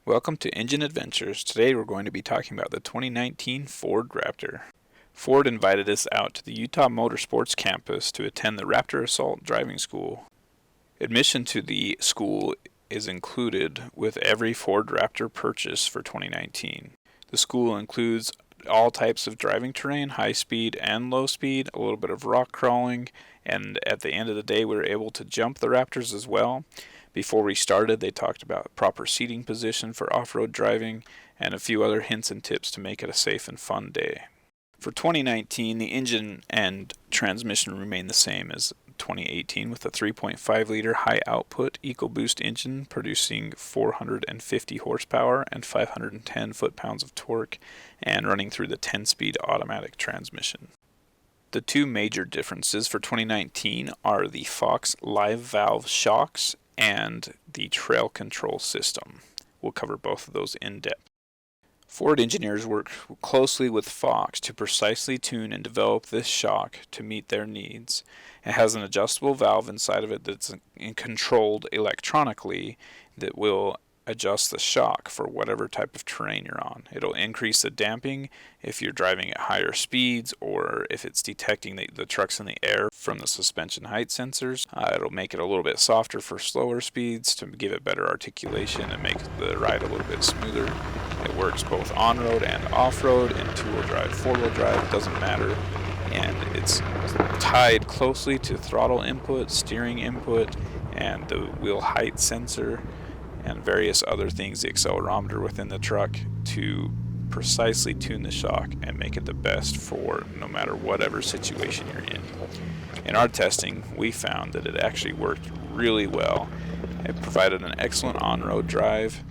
Welcome to Engine Adventures. Today we're going to be talking about the 2019 Ford Raptor. Ford invited us out to the Utah Motorsports Campus to attend the Raptor Assault driving school. Admission to the school is included with every Ford Raptor purchase for 2019. The school includes all types of driving terrain, high speed and low speed, a little bit of rock crawling, and at the end of the day we were able to jump the Raptors as well. Before we started, they talked about proper seating position for off-road driving and a few other hints and tips to make it a safe and fun day. For 2019, the engine and transmission remain the same as 2018 with a 3.5 liter high output EcoBoost engine producing 450 horsepower and 510 foot-pounds of torque and running through the 10-speed automatic transmission. The two major differences for 2019 are the Fox live valve shocks and the trail control system. We'll cover both of those in depth. Ford engineers work closely with Fox to precisely tune and develop this shock to meet their needs. It has an adjustable valve inside of it that's controlled electronically that will adjust the shock for whatever type of terrain you're on. It'll increase the damping if you're driving at higher speeds or if it's detecting the trucks in the air from the suspension height sensors. It'll make it a little bit softer for slower speeds to give it better articulation and make the ride a little bit smoother. It works both on-road and off-road, in two-wheel drive, four-wheel drive, doesn't matter. And it's tied closely to throttle input, steering input, and the wheel height sensor and various other things, the accelerometer within the truck, to precisely tune the shock and make it the best for no matter whatever situation you're in. In our testing, we found that it actually worked really well. It provided an excellent on-road drive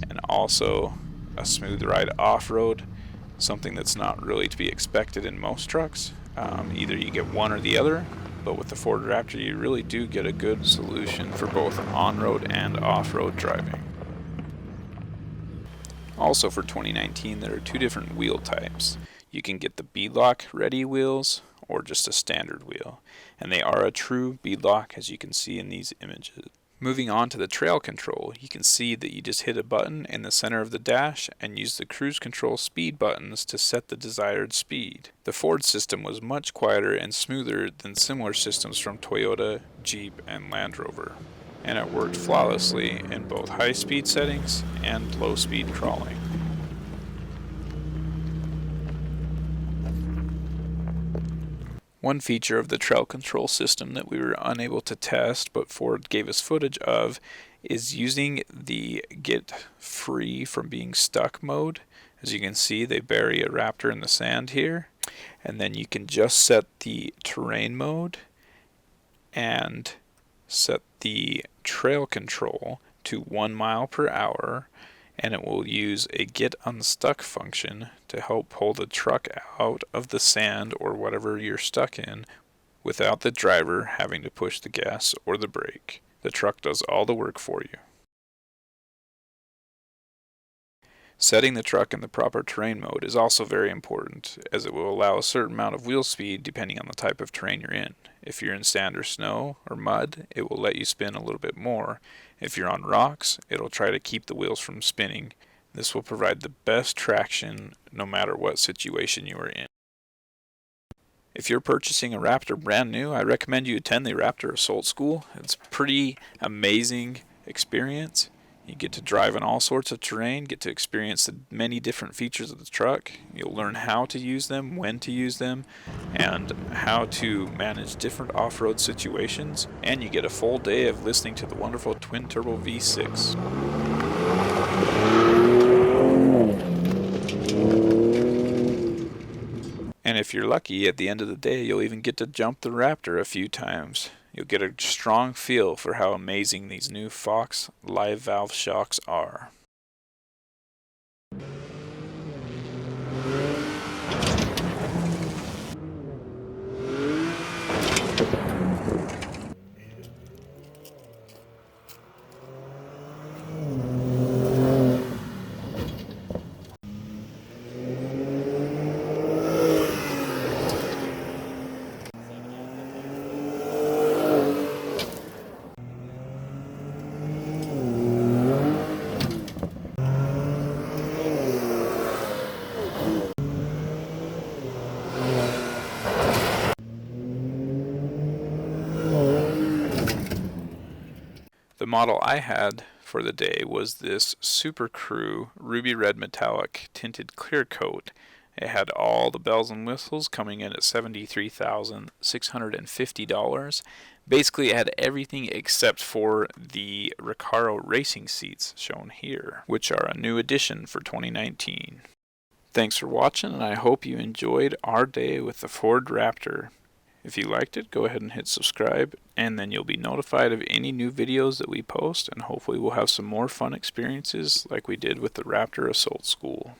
and also a smooth ride off-road, something that's not really to be expected in most trucks. Either you get one or the other, but with the Ford Raptor you really do get a good solution for both on-road and off-road driving. Also for 2019 there are two different wheel types. You can get the beadlock ready wheels or just a standard wheel, and they are a true beadlock as you can see in these images. Moving on to the trail control, you can see that you just hit a button in the center of the dash and use the cruise control speed buttons to set the desired speed. The Ford system was much quieter and smoother than similar systems from Toyota, Jeep, and Land Rover, and it worked flawlessly in both high speed settings and low speed crawling. One feature of the trail control system that we were unable to test but Ford gave us footage of is using the get free from being stuck mode. As you can see, they bury a Raptor in the sand here, and then you can just set the terrain mode and set the trail control to 1 mile per hour, and it will use a get unstuck function to help pull the truck out of the sand or whatever you're stuck in without the driver having to push the gas or the brake. The truck does all the work for you. Setting the truck in the proper terrain mode is also very important, as it will allow a certain amount of wheel speed depending on the type of terrain you're in. If you're in sand or snow or mud, it will let you spin a little bit more. If you're on rocks, it'll try to keep the wheels from spinning. This will provide the best traction no matter what situation you are in. If you're purchasing a Raptor brand new, I recommend you attend the Raptor Assault School. It's a pretty amazing experience. You get to drive in all sorts of terrain, get to experience the many different features of the truck. You'll learn how to use them, when to use them, and how to manage different off-road situations. And you get a full day of listening to the wonderful twin-turbo V6. And if you're lucky, at the end of the day, you'll even get to jump the Raptor a few times. You'll get a strong feel for how amazing these new Fox live valve shocks are. The model I had for the day was this Super Crew ruby red metallic tinted clear coat. It had all the bells and whistles, coming in at $73,650. Basically, it had everything except for the Recaro racing seats shown here, which are a new addition for 2019. Thanks for watching, and I hope you enjoyed our day with the Ford Raptor. If you liked it, go ahead and hit subscribe, and then you'll be notified of any new videos that we post, and hopefully we'll have some more fun experiences like we did with the Raptor Assault School.